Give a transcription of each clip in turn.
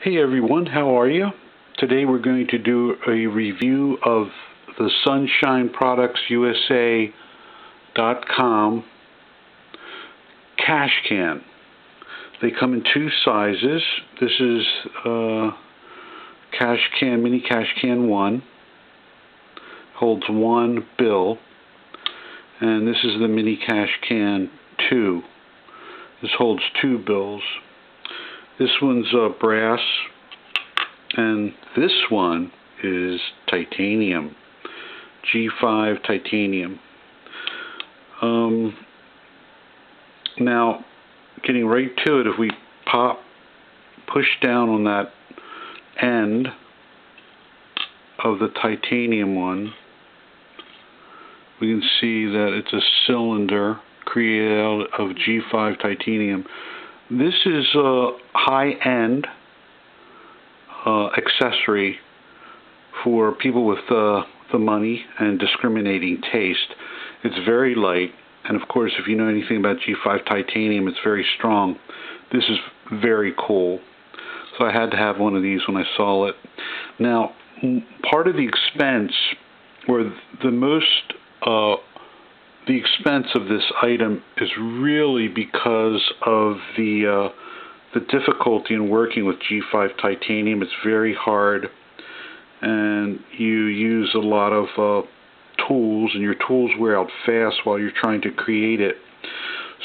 Hey everyone, how are you? Today we're going to do a review of the sunshineproductsusa.com cash can. They come in two sizes. This is cash can, mini cash can 1, holds 1 bill, and this is the mini cash can 2. This holds 2 bills. This one's brass, and this one is titanium, G5 titanium. Now, getting right to it, if we push down on that end of the titanium one, we can see that it's a cylinder created out of G5 titanium. This is a high-end accessory for people with the money and discriminating taste. It's very light, and of course, if you know anything about G5 titanium, it's very strong. This is very cool, so I had to have one of these when I saw it. Now, part of the expense, or the expense of this item is really because of the difficulty in working with G5 titanium. It's very hard, and you use a lot of tools, and your tools wear out fast while you're trying to create it.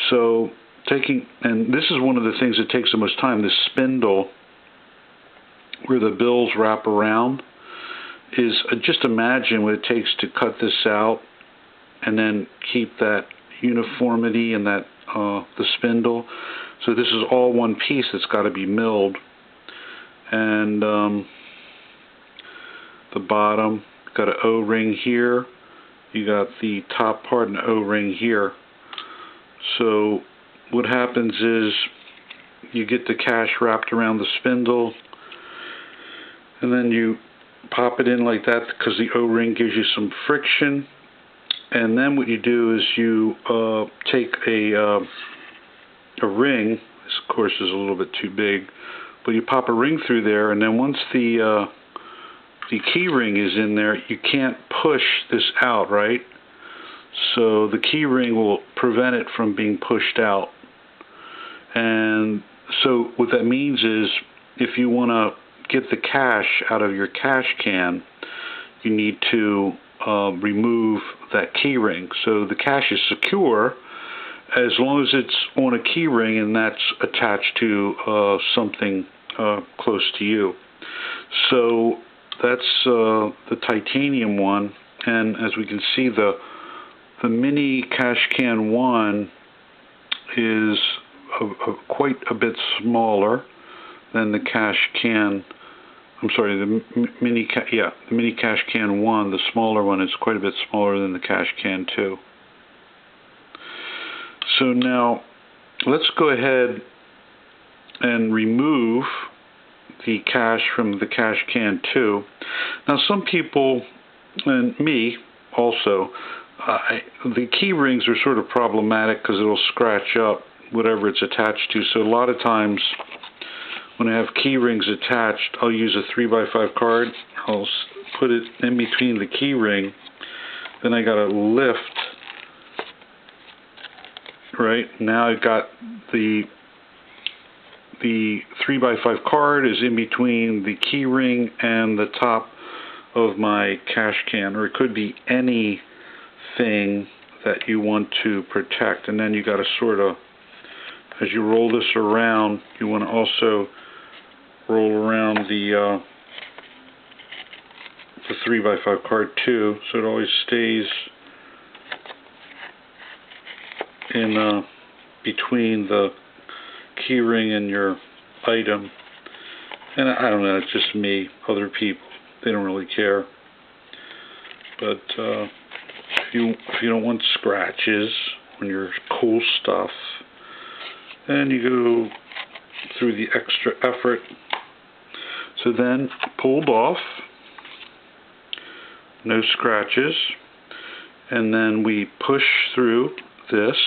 So and this is one of the things that takes the most time, this spindle where the bills wrap around, is just imagine what it takes to cut this out and then keep that uniformity and that the spindle. So this is all one piece that's got to be milled. And the bottom, got an O-ring here. You got the top part and O-ring here. So what happens is you get the cash wrapped around the spindle, and then you pop it in like that because the O-ring gives you some friction. And then what you do is you take a ring. This, of course, is a little bit too big, but you pop a ring through there, and then once the key ring is in there, you can't push this out, right? So the key ring will prevent it from being pushed out. And so what that means is, if you want to get the cash out of your cash can, you need to remove that key ring. So the cash is secure as long as it's on a key ring and that's attached to something close to you. So that's the titanium one, and as we can see, the mini cash can 1 is quite a bit smaller than the cash can. I'm sorry, the mini cash can 1, the smaller one, is quite a bit smaller than the cash can 2. So now let's go ahead and remove the cash from the cash can 2. Now some people, and me also, the key rings are sort of problematic because it'll scratch up whatever it's attached to. So a lot of times when I have key rings attached, I'll use a 3x5 card. I'll put it in between the key ring. Then I got to lift. Right now I've got the 3x5 card is in between the key ring and the top of my cash can, or it could be anything that you want to protect. And then you got to sort of, as you roll this around, you want to also roll around the 3x5 card too, so it always stays in between the key ring and your item. And I don't know, it's just me. Other people, they don't really care. But if you don't want scratches on your cool stuff, then you go through the extra effort. So then, pulled off, no scratches, and then we push through this,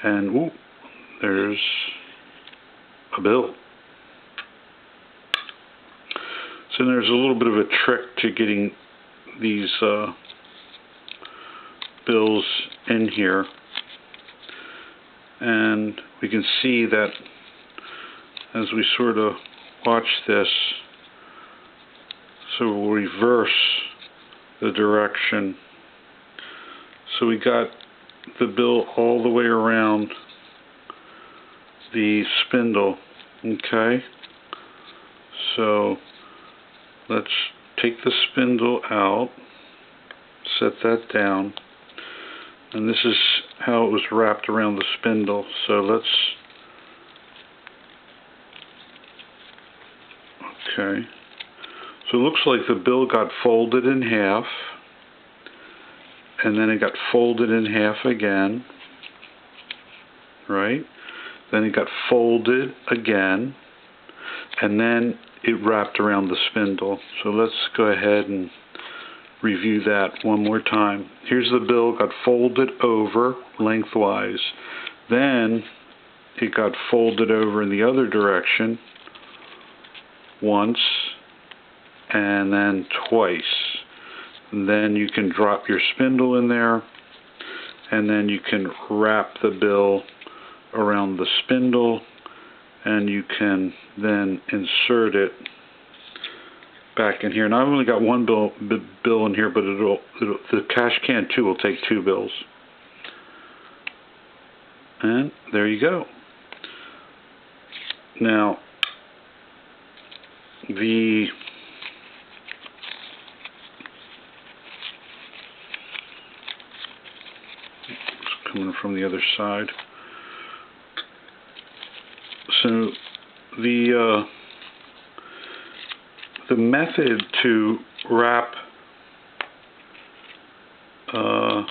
and ooh, there's a bill. So there's a little bit of a trick to getting these bills in here, and we can see that as we sort of watch this, so we'll reverse the direction. So we got the bill all the way around the spindle. Okay, so let's take the spindle out, set that down, and this is how it was wrapped around the spindle. So let's, okay, so it looks like the bill got folded in half, and then it got folded in half again, right? Then it got folded again, and then it wrapped around the spindle. So let's go ahead and review that one more time. Here's the bill, got folded over lengthwise. Then it got folded over in the other direction once, and then twice. And then you can drop your spindle in there, and then you can wrap the bill around the spindle, and you can then insert it back in here. And I've only got one bill in here, but the cash can too will take 2 bills. And there you go. Now it's coming from the other side. So the method to wrap a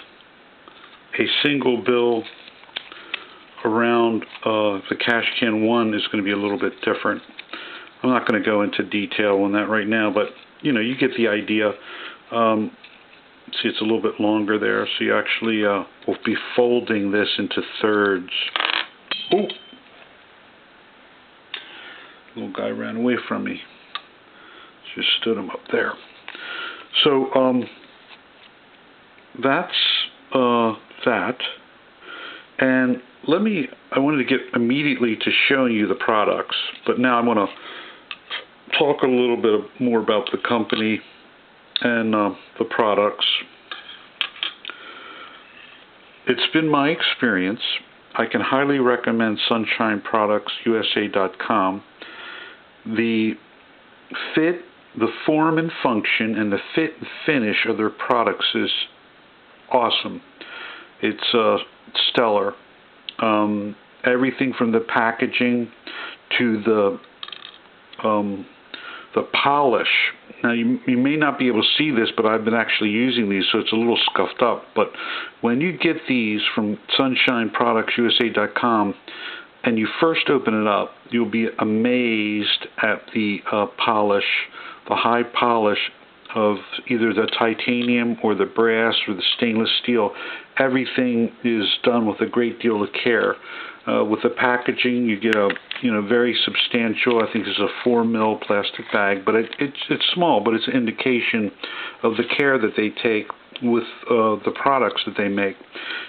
single bill around the cash can 1 is going to be a little bit different. I'm not going to go into detail on that right now, but you know, you get the idea. See, it's a little bit longer there, so you actually will be folding this into thirds. Oh! Little guy ran away from me. Just stood him up there. So that's that. And I wanted to get immediately to showing you the products, but now I'm going to talk a little bit more about the company and the products. It's been my experience. I can highly recommend sunshineproductsusa.com. The fit, the form and function, and the fit and finish of their products is awesome. It's stellar. Everything from the packaging to the polish. Now you may not be able to see this, but I've been actually using these, so it's a little scuffed up. But when you get these from sunshineproductsusa.com and you first open it up, you'll be amazed at the polish, the high polish of either the titanium or the brass or the stainless steel. Everything is done with a great deal of care. With the packaging, you get a very substantial, I think it's a 4 ml plastic bag, but it's small, but it's an indication of the care that they take with the products that they make.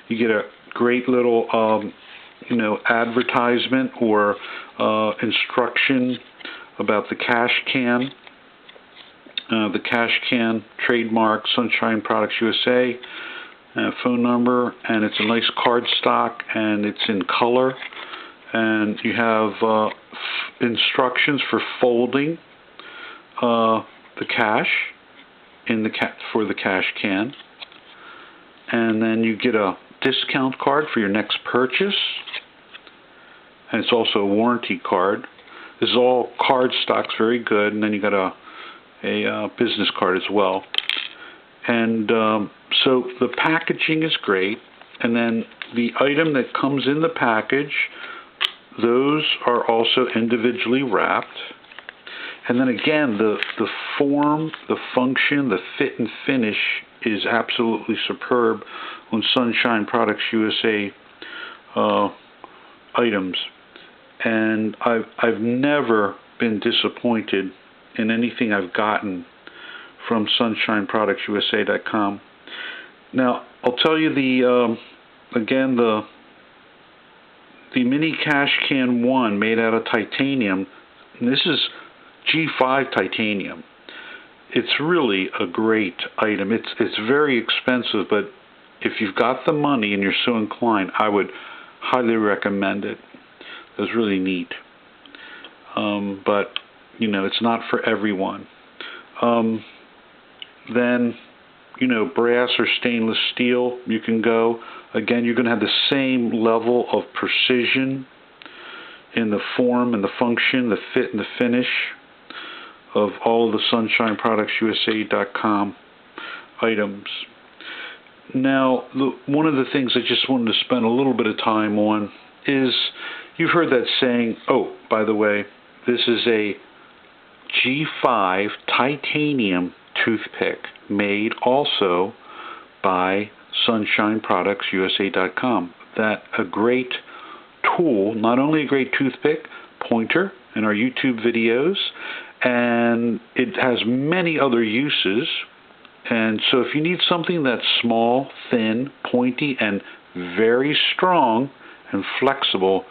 You get a great little advertisement or instruction about the cash can. The cash can trademark Sunshine Products USA, phone number, and it's a nice cardstock, and it's in color, and you have instructions for folding the cash for the cash can, and then you get a discount card for your next purchase, and it's also a warranty card. This is all cardstock's very good, and then you got a business card as well. And so the packaging is great, and then the item that comes in the package, those are also individually wrapped. And then again, the form, the function, the fit and finish is absolutely superb on Sunshine Products USA items. And I've never been disappointed in anything I've gotten from sunshineproductsusa.com. Now, I'll tell you again, the mini cash can 1 made out of titanium, and this is G5 titanium. It's really a great item. It's very expensive, but if you've got the money and you're so inclined, I would highly recommend it. It's really neat. But, you know, it's not for everyone. Then, you know, brass or stainless steel, you can go. Again, you're going to have the same level of precision in the form and the function, the fit and the finish of all of the sunshineproductsusa.com items. Now, one of the things I just wanted to spend a little bit of time on is, you've heard that saying, oh, by the way, this is a G5 titanium toothpick made also by sunshineproductsusa.com. That a great tool, not only a great toothpick, pointer in our YouTube videos, and it has many other uses. And so if you need something that's small, thin, pointy, and very strong and flexible,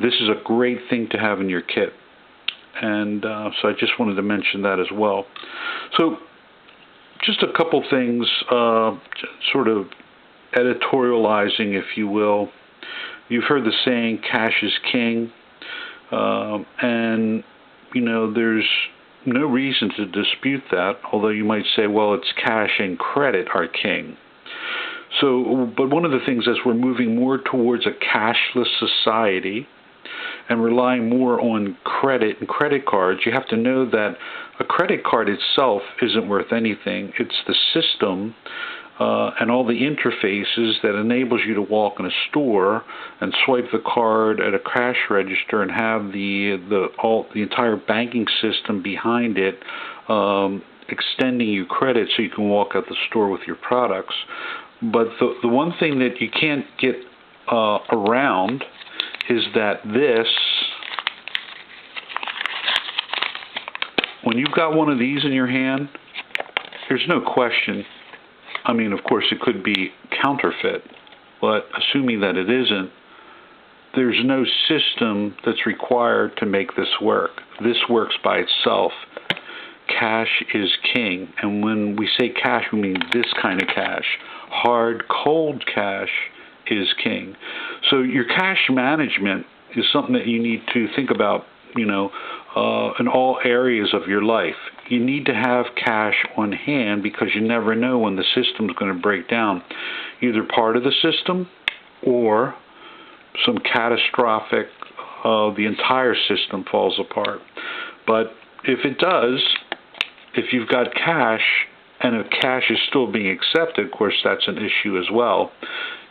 this is a great thing to have in your kit. And so I just wanted to mention that as well. So just a couple things, sort of editorializing, if you will. You've heard the saying, cash is king. And, you know, there's no reason to dispute that, although you might say, well, it's cash and credit are king. So, but one of the things, as we're moving more towards a cashless society and relying more on credit and credit cards, you have to know that a credit card itself isn't worth anything. It's the system and all the interfaces that enables you to walk in a store and swipe the card at a cash register and have the entire banking system behind it, extending you credit so you can walk out the store with your products. But the one thing that you can't get around is that when you've got one of these in your hand, there's no question. I mean, of course, it could be counterfeit, but assuming that it isn't, there's no system that's required to make this work. This works by itself. Cash is king. And when we say cash, we mean this kind of cash. Hard, cold cash is king. So your cash management is something that you need to think about, you know, in all areas of your life. You need to have cash on hand because you never know when the system's going to break down. Either part of the system or some catastrophic, the entire system falls apart. But if it does, if you've got cash and if cash is still being accepted, of course that's an issue as well,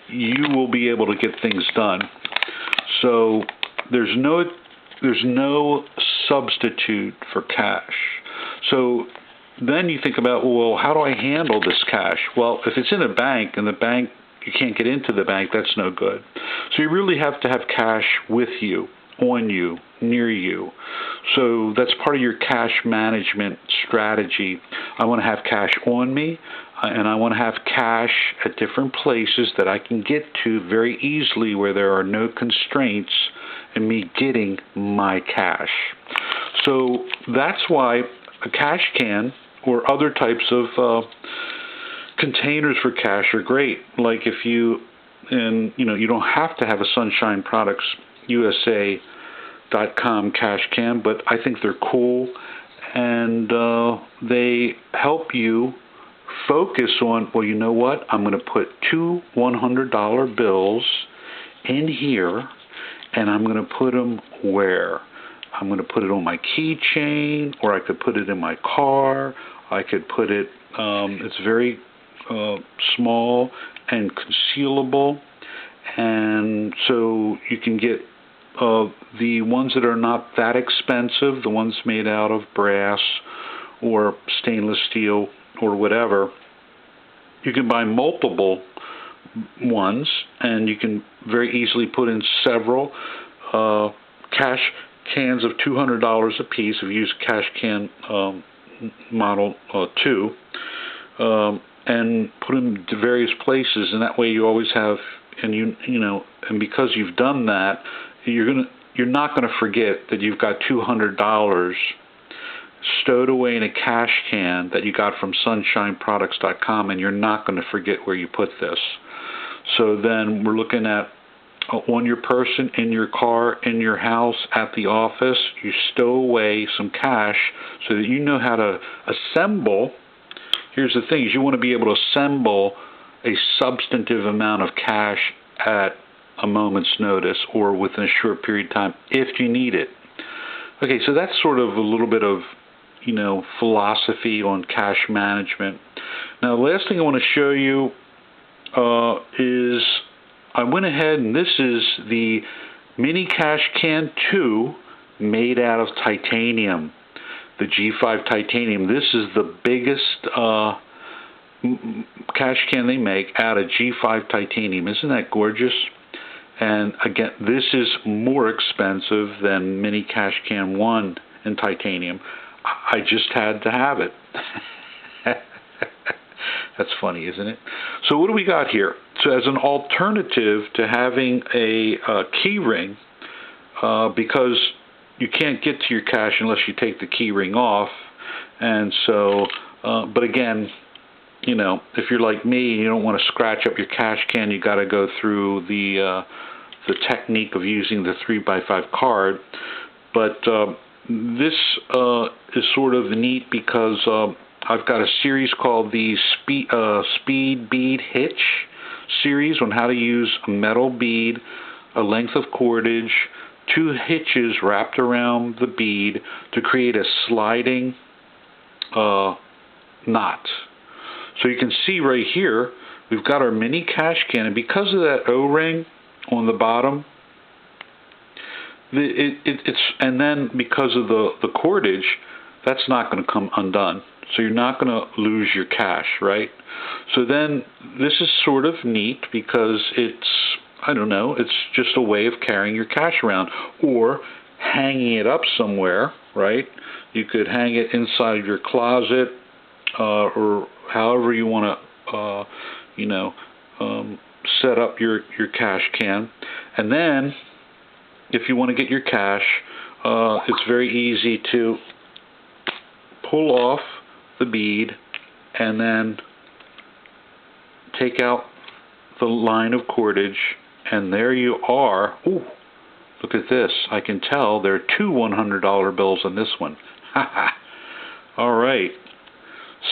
you will be able to get things done. So there's no substitute for cash. So then you think about, well, how do I handle this cash? Well, if it's in a bank and the bank, you can't get into the bank, that's no good. So you really have to have cash with you, on you, near you. So that's part of your cash management strategy. I want to have cash on me, and I want to have cash at different places that I can get to very easily where there are no constraints in me getting my cash. So that's why a cash can or other types of containers for cash are great. Like if you don't have to have a sunshineproductsusa.com cash can, but I think they're cool, and they help you focus on, well, you know what, I'm going to put 2 $100 bills in here, and I'm going to put them where? I'm going to put it on my keychain, or I could put it in my car. I could put it, it's very small and concealable, and so you can get the ones that are not that expensive, the ones made out of brass or stainless steel or whatever. You can buy multiple ones, and you can very easily put in several. Cash cans of $200 a piece. I've used cash can model 2, and put them to various places, and that way you always have, and and because you've done that, you're not gonna forget that you've got $200 stowed away in a cash can that you got from sunshineproducts.com, and you're not going to forget where you put this. So then we're looking at on your person, in your car, in your house, at the office, you stow away some cash so that you know how to assemble. Here's the thing, is you want to be able to assemble a substantive amount of cash at a moment's notice or within a short period of time if you need it. Okay, so that's sort of a little bit of philosophy on cash management. Now, the last thing I want to show you is I went ahead, and this is the Mini Cash Can 2 made out of titanium, the G5 titanium. This is the biggest cash can they make out of G5 titanium. Isn't that gorgeous? And again, this is more expensive than Mini Cash Can 1 in titanium. I just had to have it. That's funny, isn't it? So what do we got here? So as an alternative to having a key ring, because you can't get to your cash unless you take the key ring off, and so, but again, if you're like me, you don't want to scratch up your cash can. You got to go through the technique of using the 3x5 card. But this is sort of neat because I've got a series called the Speed Bead Hitch series on how to use a metal bead, a length of cordage, 2 hitches wrapped around the bead to create a sliding knot. So you can see right here, we've got our mini cash can, and because of that O-ring on the bottom, and then because of the cordage, that's not going to come undone. So you're not going to lose your cash, right? So then this is sort of neat because it's, I don't know, it's just a way of carrying your cash around or hanging it up somewhere, right? You could hang it inside your closet or however you want to, set up your cash can. And then if you want to get your cash, it's very easy to pull off the bead and then take out the line of cordage, and there you are. Ooh, look at this. I can tell there are 2 $100 bills on this one. All right.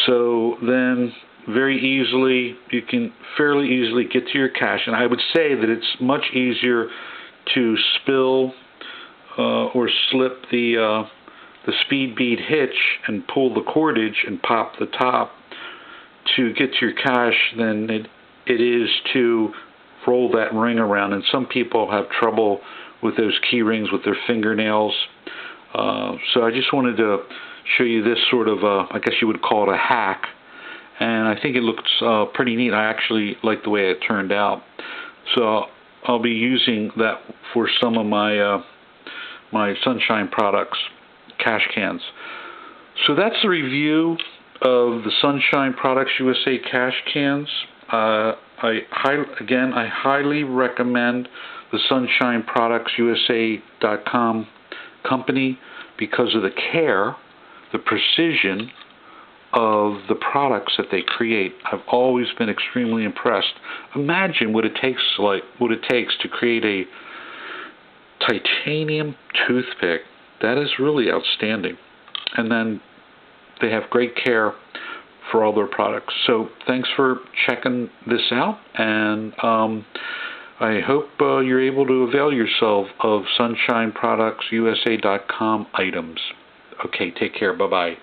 So then very easily, you can fairly easily get to your cash, and I would say that it's much easier to spill or slip the speed bead hitch and pull the cordage and pop the top to get to your cash than it is to roll that ring around. And some people have trouble with those key rings with their fingernails. So I just wanted to show you this sort of, I guess you would call it a hack. And I think it looks pretty neat. I actually like the way it turned out. So I'll be using that for some of my my Sunshine Products cash cans. So that's the review of the Sunshine Products USA cash cans. I highly recommend the sunshineproductsusa.com company because of the care, the precision of the products that they create. I've always been extremely impressed. Imagine what it takes to create a titanium toothpick. That is really outstanding. And then they have great care for all their products. So thanks for checking this out, and I hope you're able to avail yourself of sunshineproductsusa.com items. Okay, take care. Bye-bye.